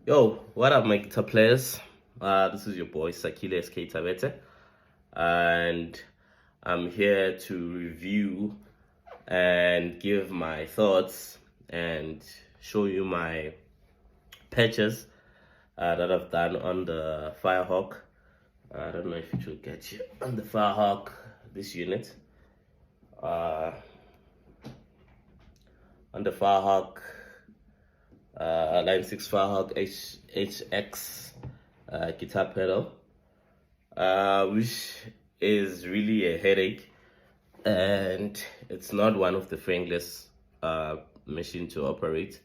Yo, what up, my guitar players? This is your boy Sakile SK Tabete, and I'm here to review and give my thoughts and show you my patches that I've done on the Firehawk. I don't know if it will get you on the Firehawk, this unit. On the Firehawk, Line 6 Firehawk HX guitar pedal, which is really a headache, and it's not one of the friendliest machine to operate,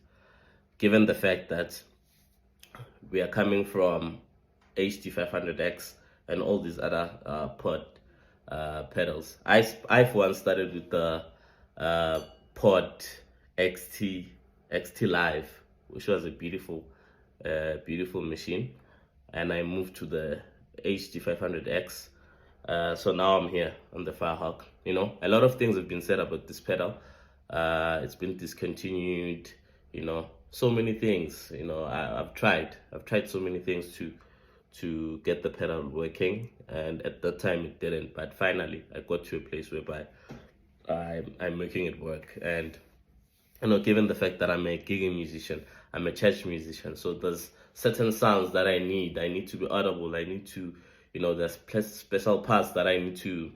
given the fact that we are coming from HD500X and all these other pod pedals. I for one started with the pod XT Live, which was a beautiful machine, and I moved to the HD500X. So now I'm here on the Firehawk. You know, a lot of things have been said about this pedal. It's been discontinued. You know, so many things. You know, I've tried so many things to get the pedal working, and at that time it didn't. But finally, I got to a place whereby I'm making it work. And you know, given the fact that I'm a gigging musician, I'm a church musician, so there's certain sounds that I need to be audible. I need to, you know, there's special parts that I need to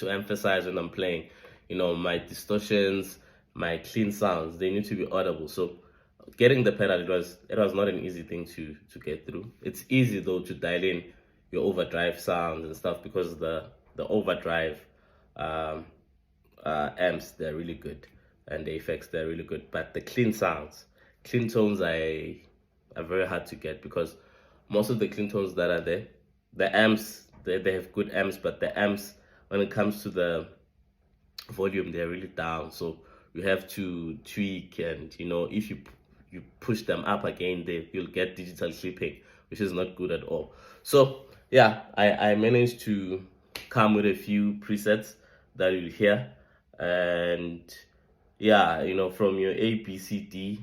emphasize when I'm playing. You know, my distortions, my clean sounds, they need to be audible. So getting the pedal, it was not an easy thing to get through. It's easy though to dial in your overdrive sounds and stuff, because the overdrive amps, they're really good, and the effects, they're really good. But the clean sounds, clean tones are very hard to get, because most of the clean tones that are there, the amps, they have good amps, but the amps, when it comes to the volume, they're really down. So you have to tweak, and you know, if you push them up again, you'll get digital clipping, which is not good at all. So yeah, I managed to come with a few presets that you'll hear. And yeah, you know, from your A, B, C, D,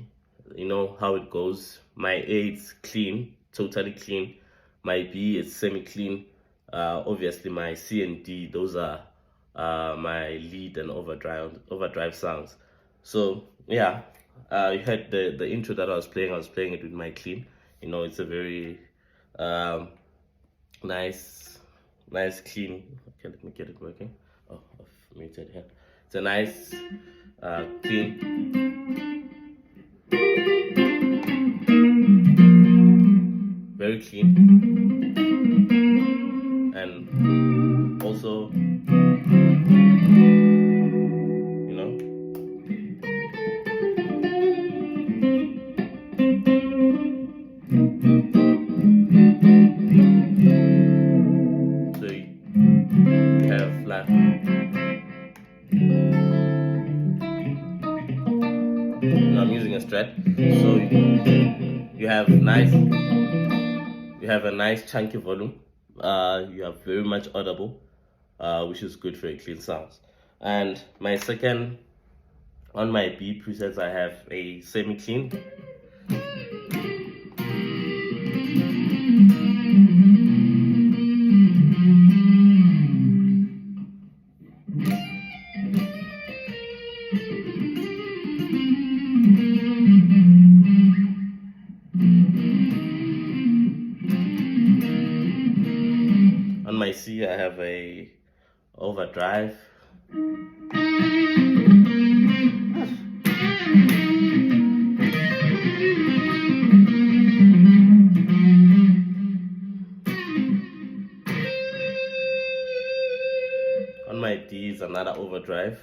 you know how it goes. My A, it's clean, totally clean. My B, it's semi-clean. Obviously my C and D, those are my lead and overdrive sounds. So yeah, you heard the intro that I was playing it with my clean. You know, it's a very nice clean. Okay, let me get it working. Oh, I've muted here. It's a nice clean, very clean, and also, you know, so you have like, I'm using a Strat, so you have a nice chunky volume. You have very much audible, which is good for a clean sounds. And my second, on my B presets, I have a semi-clean. On my C, I have a overdrive. On my D is another overdrive.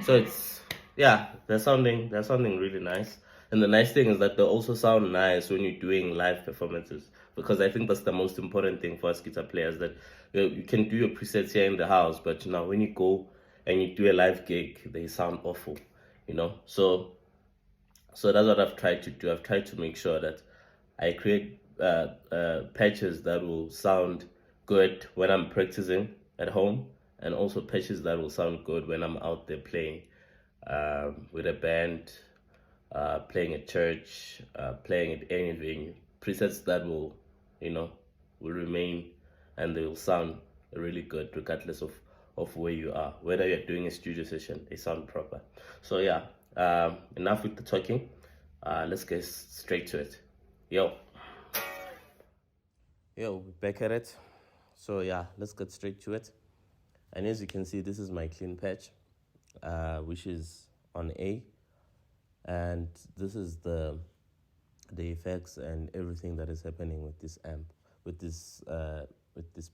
So Yeah, they're sounding really nice. And the nice thing is that they also sound nice when you're doing live performances, because I think that's the most important thing for us guitar players, that you can do your presets here in the house, but now when you go and you do a live gig, they sound awful, you know. So that's what I've tried to do. I've tried to make sure that I create patches that will sound good when I'm practicing at home, and also patches that will sound good when I'm out there playing with a band, playing at church, playing at any venue. Presets that you know, will remain, and they will sound really good regardless of where you are. Whether you're doing a studio session, they sound proper. So yeah, enough with the talking. Let's get straight to it. Yo, we're back at it. So yeah, let's get straight to it. And as you can see, this is my clean patch, which is on A, and this is the effects and everything that is happening with this amp, with this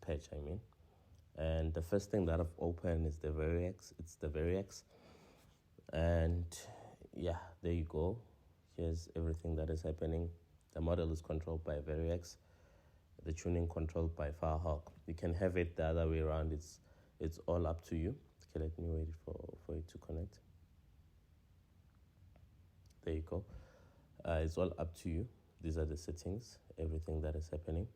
patch, I mean. And the first thing that I've opened is the Variax. It's the Variax, and yeah, there you go. Here's everything that is happening. The model is controlled by Variax, the tuning controlled by Firehawk. You can have it the other way around. It's all up to you. Okay, let me wait for it to connect. There you go. It's all up to you. These are the settings, everything that is happening.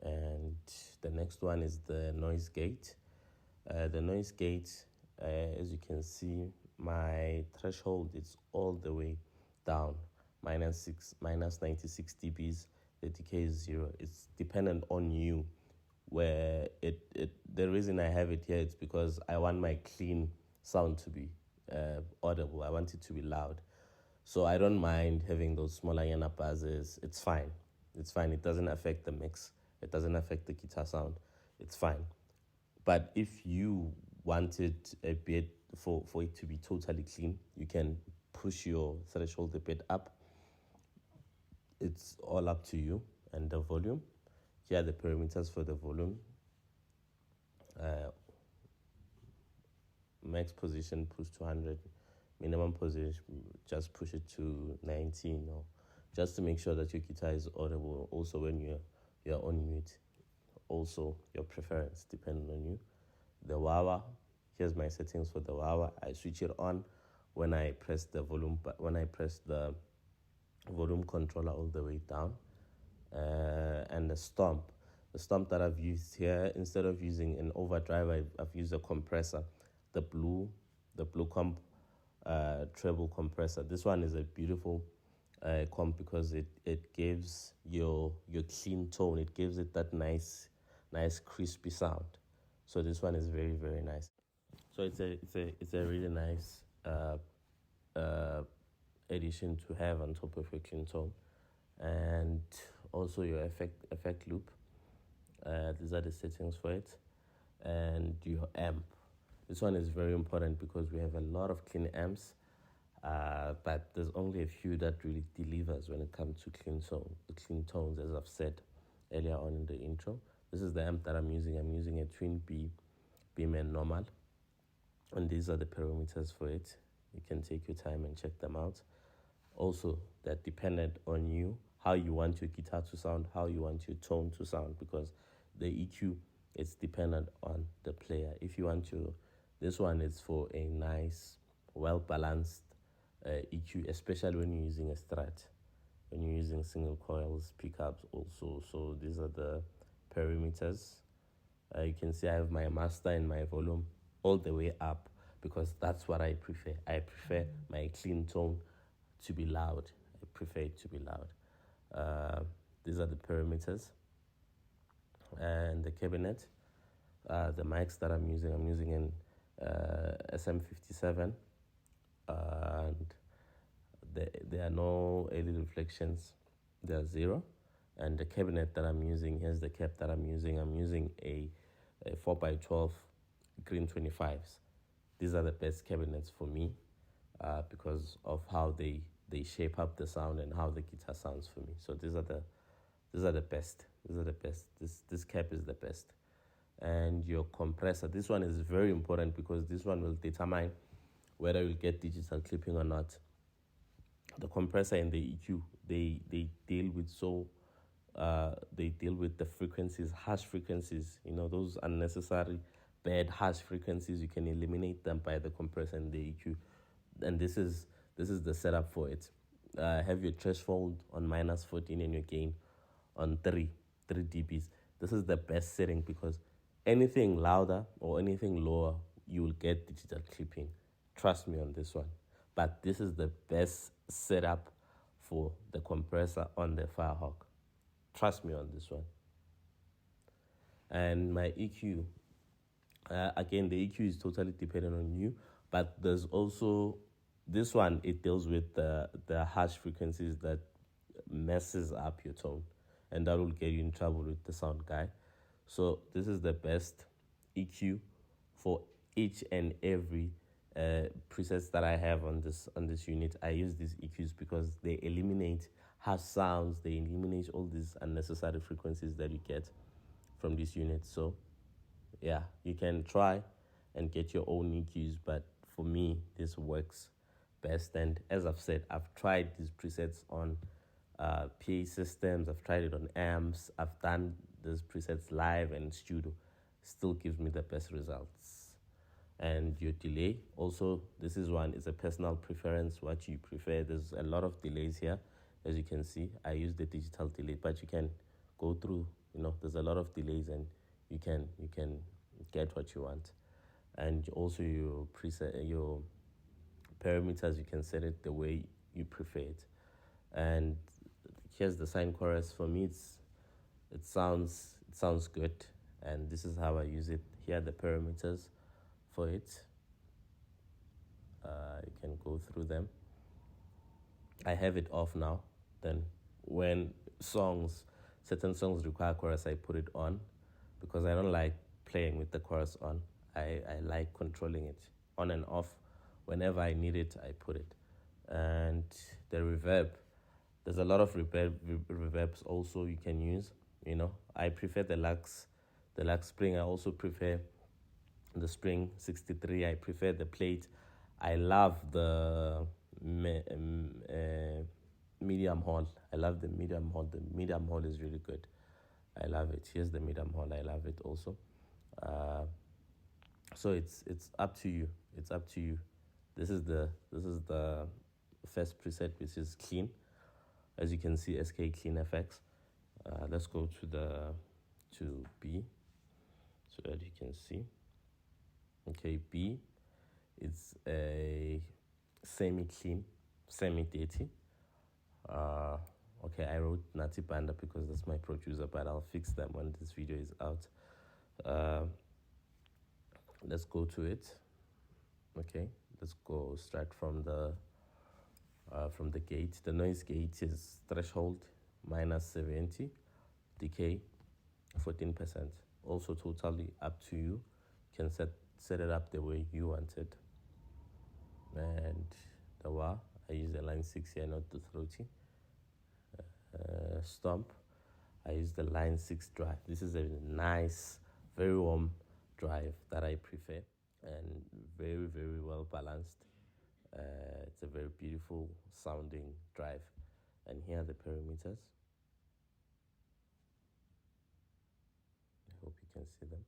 And the next one is the noise gate. The noise gate, as you can see, my threshold is all the way down, minus 96 dBs. The decay is 0. It's dependent on you. Where the reason I have it here is because I want my clean sound to be audible. I want it to be loud. So I don't mind having those smaller yana buzzes. It's fine. It's fine. It doesn't affect the mix. It doesn't affect the guitar sound. It's fine. But if you wanted a bit for it to be totally clean, you can push your threshold a bit up. It's all up to you. And the volume. Here are the parameters for the volume. Max position push to 100, minimum position just push it to 19, or just to make sure that your guitar is audible. Also when you're on mute, also your preference depending on you. The wah, here's my settings for the wah. I switch it on when I press the volume, but when I press the volume controller all the way down. And the stomp that I've used here, instead of using an overdrive, I've used a compressor, the blue comp treble compressor. This one is a beautiful comp because it gives your clean tone. It gives it that nice crispy sound. So this one is very, very nice. So it's a really nice addition to have on top of your clean tone. And also your effect loop. These are the settings for it. And your amp. This one is very important because we have a lot of clean amps, but there's only a few that really delivers when it comes to clean tones, as I've said earlier on in the intro. This is the amp that I'm using. I'm using a Twin B Beamman normal, and these are the parameters for it. You can take your time and check them out. Also, they're dependent on you, how you want your guitar to sound, how you want your tone to sound, because the EQ is dependent on the player. If you want your, this one is for a nice, well-balanced EQ, especially when you're using a Strat, when you're using single coils, pickups also. So these are the parameters. You can see I have my master and my volume all the way up because that's what I prefer. I prefer my clean tone to be loud. I prefer it to be loud. These are the parameters and the cabinet. The mics that I'm using an SM57, and there are no LED reflections. They are 0. And the cabinet that I'm using, here's the cap that I'm using. I'm using a 4x12 green 25s. These are the best cabinets for me because of how they shape up the sound and how the guitar sounds for me. So these are the best. These are the best. This cap is the best. And your compressor. This one is very important because this one will determine whether you'll get digital clipping or not. The compressor and the EQ, they deal with they deal with the frequencies, harsh frequencies, those unnecessary bad harsh frequencies. You can eliminate them by the compressor and the EQ. And this is the setup for it. Have your threshold on -14 and your gain on 3 dBs. This is the best setting because anything louder or anything lower, you will get digital clipping. Trust me on this one. But this is the best setup for the compressor on the Firehawk. Trust me on this one. And my EQ, again, the EQ is totally dependent on you, but there's also this one. It deals with the harsh frequencies that messes up your tone, and that will get you in trouble with the sound guy. So this is the best EQ for each and every presets that I have on this unit. I use these EQs because they eliminate harsh sounds. They eliminate all these unnecessary frequencies that you get from this unit. So yeah, you can try and get your own EQs, but for me, this works best. And as I've said, I've tried these presets on PA systems. I've tried it on amps. I've done these presets live and studio. Still gives me the best results. And your delay, also, this is one, it's a personal preference, what you prefer. There's a lot of delays here. As you can see, I use the digital delay, but you can go through, there's a lot of delays, and you can get what you want. And also your preset, your parameters, you can set it the way you prefer it. And here's the sine chorus. For me, it sounds good, and this is how I use it. Here are the parameters for it. You can go through them. I have it off now. Then when certain songs require chorus, I put it on because I don't like playing with the chorus on. I like controlling it on and off. Whenever I need it, I put it. And the reverb, there's a lot of reverbs also you can use. I prefer the Lux Spring. I also prefer the Spring 63. I prefer the plate. I love the medium hall. I love the medium hall. The medium hall is really good. I love it. Here's the medium hall. I love it also. So it's up to you. It's up to you. This is the first preset, which is clean. As you can see, SK Clean FX. Let's go to B so that you can see. Okay, B. It's a semi-clean, semi-dirty. Okay, I wrote Nati Panda because that's my producer, but I'll fix them when this video is out. Let's go to it. Okay, let's go straight from the gate. The noise gate is threshold -70, decay 14%. Also totally up to you. You can set it up the way you want it. And the wah, I use the line 6 here, not the throaty. Stomp, I use the line 6 drive. This is a nice, very warm drive that I prefer, and very, very well balanced. It's a very beautiful sounding drive. And here are the parameters. I hope you can see them.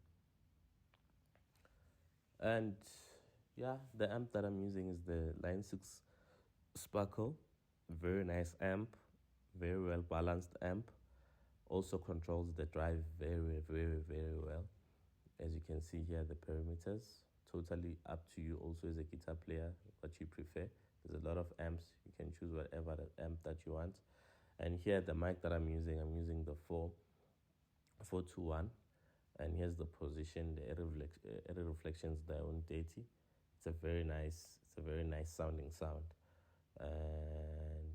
And yeah, the amp that I'm using is the line 6 Sparkle. Very nice amp, very well balanced amp. Also controls the drive very, very, very well. As you can see here, the parameters, totally up to you also as a guitar player, what you prefer. There's a lot of amps. You can choose whatever amp that you want. And here, the mic that I'm using the 421. And here's the position, the error reflections there on 80. It's a very nice sounding sound. And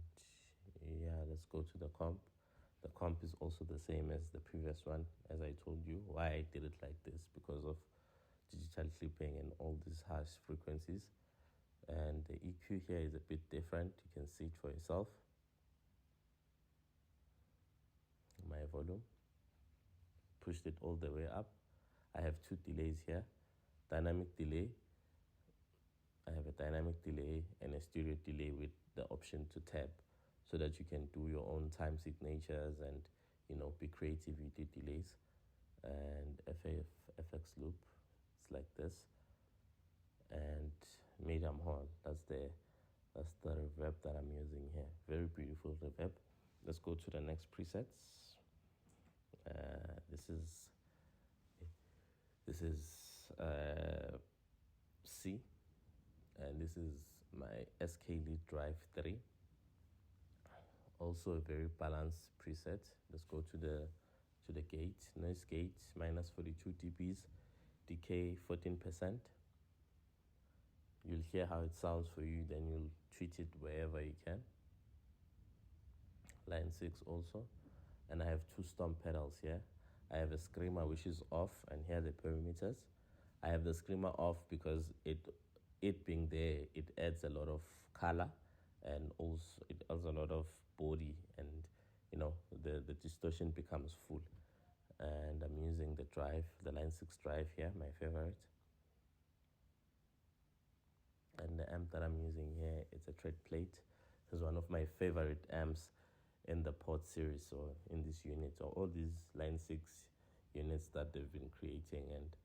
yeah, let's go to the comp. The comp is also the same as the previous one, as I told you. Why I did it like this, because of digital clipping and all these harsh frequencies. And the EQ here is a bit different. You can see it for yourself. My volume, pushed it all the way up. I have 2 delays here. Dynamic delay, I have a dynamic delay and a stereo delay with the option to tab, so that you can do your own time signatures and be creative with your delays. And FX loop, it's like this. And medium horn, that's the reverb that I'm using here. Very beautiful reverb. Let's go to the next presets. This is C, and this is my SK Lead Drive 3. Also a very balanced preset. Let's go to the gate. Noise gate minus 42 dBs, decay 14%. You'll hear how it sounds for you, then you'll treat it wherever you can. Line 6 also. And I have two stomp pedals here. I have a screamer which is off, and here are the perimeters. I have the screamer off because it being there, it adds a lot of color, and also it adds a lot of body, and the distortion becomes full. And I'm using the line 6 drive here, my favorite. And the amp that I'm using here, it's a tread plate. It's one of my favorite amps in the Pod series, or in this unit, or all these line 6 units that they've been creating. And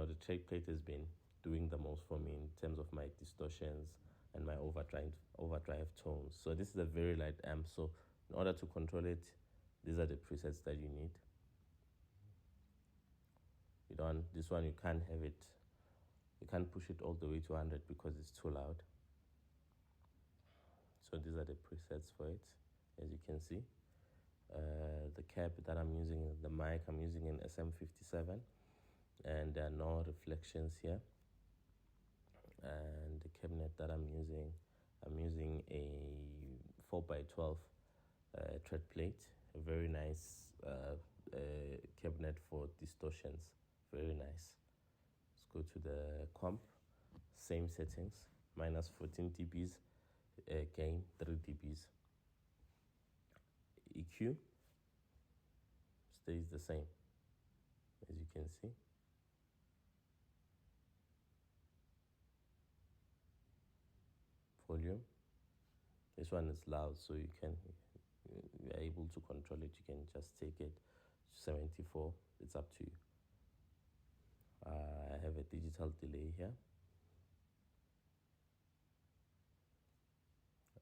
the tread plate has been doing the most for me in terms of my distortions and my overdrive tones. So this is a very light amp. So in order to control it, these are the presets that you need. This one you can't have it. You can't push it all the way to 100 because it's too loud. So these are the presets for it, as you can see. The cap that I'm using, the mic, I'm using an SM57, and there are no reflections here. And the cabinet that I'm using a 4x12 tread plate. A very nice cabinet for distortions. Very nice. Let's go to the comp. Same settings. Minus 14 dBs. Gain 3 dBs. EQ stays the same, as you can see. Volume. This one is loud, so you are able to control it. You can just take it to 74. It's up to you. I have a digital delay here,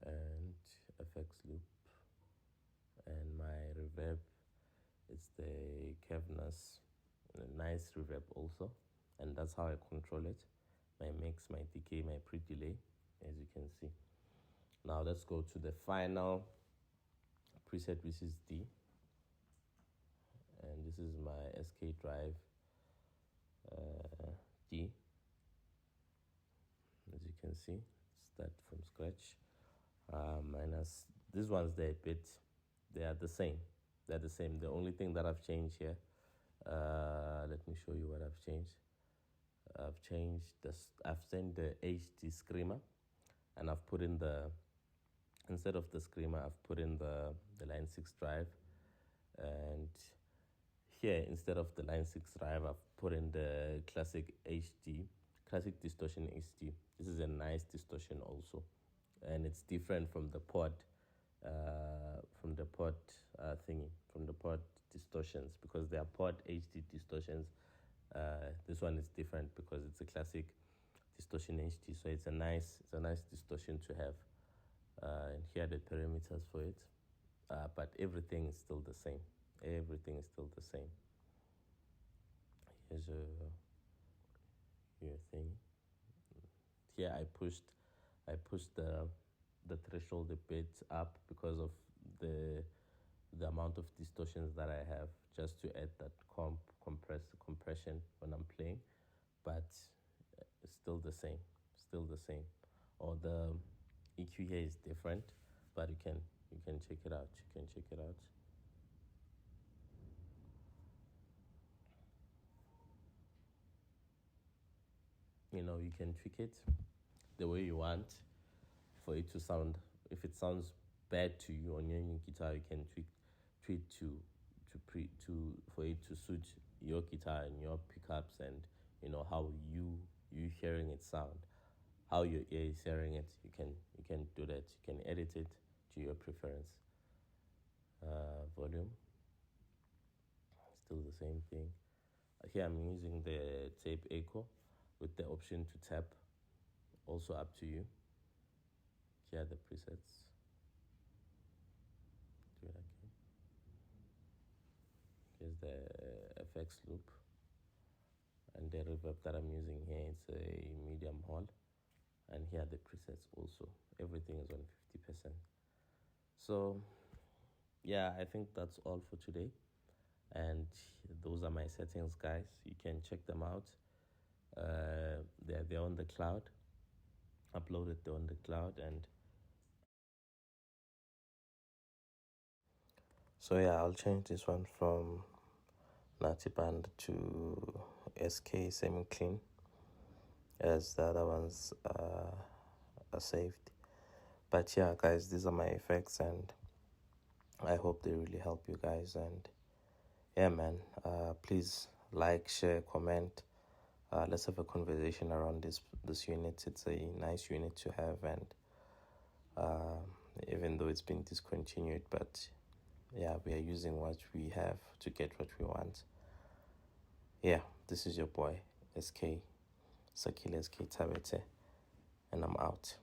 and FX loop, and my reverb, it's the Kevness, a nice reverb also, and that's how I control it. My mix, my decay, my pre-delay, as you can see. Now let's go to the final preset, which is D, and this is my SK Drive D. As you can see, start from scratch. Minus these ones, they are the same. They're the same. The only thing that I've changed here, let me show you what I've changed. I've changed this. I've sent the HD screamer, and I've put in instead of the screamer, I've put in the line 6 drive, and here instead of the line 6 drive, I've put in the classic distortion HD. This is a nice distortion also, and it's different from the pod distortions, because they are pod HD distortions. This one is different because it's a classic distortion HD, so it's a nice distortion to have. And here are the parameters for it, but everything is still the same. Here's your thing. Here I pushed the threshold a bit up because of the amount of distortions that I have, just to add that compression when I'm playing, but it's still the same. Or the EQ here is different, but you can check it out. You can tweak it the way you want for it to sound. If it sounds bad to you on your guitar, you can tweak for it to suit your guitar and your pickups, and how you hearing it sound. how your ear is hearing it. You can do that. You can edit it to your preference. Volume, still the same thing. Here I'm using the tape echo with the option to tap, also up to you. Here are the presets. Do it again. Here's the FX loop, and the reverb that I'm using here is a medium hall, and here are the presets also. Everything is on 50%. So yeah, I think that's all for today, and those are my settings, guys. You can check them out. They're on the cloud, uploaded on the cloud. And so yeah, I'll change this one from Nati Band to SK semi clean, as the other ones are saved. But yeah, guys, these are my effects, and I hope they really help you guys. And yeah, man, please like, share, comment. Let's have a conversation around this unit. It's a nice unit to have, and even though it's been discontinued, but yeah, we are using what we have to get what we want. Yeah, this is your boy SK Sakile SK Tabete, and I'm out.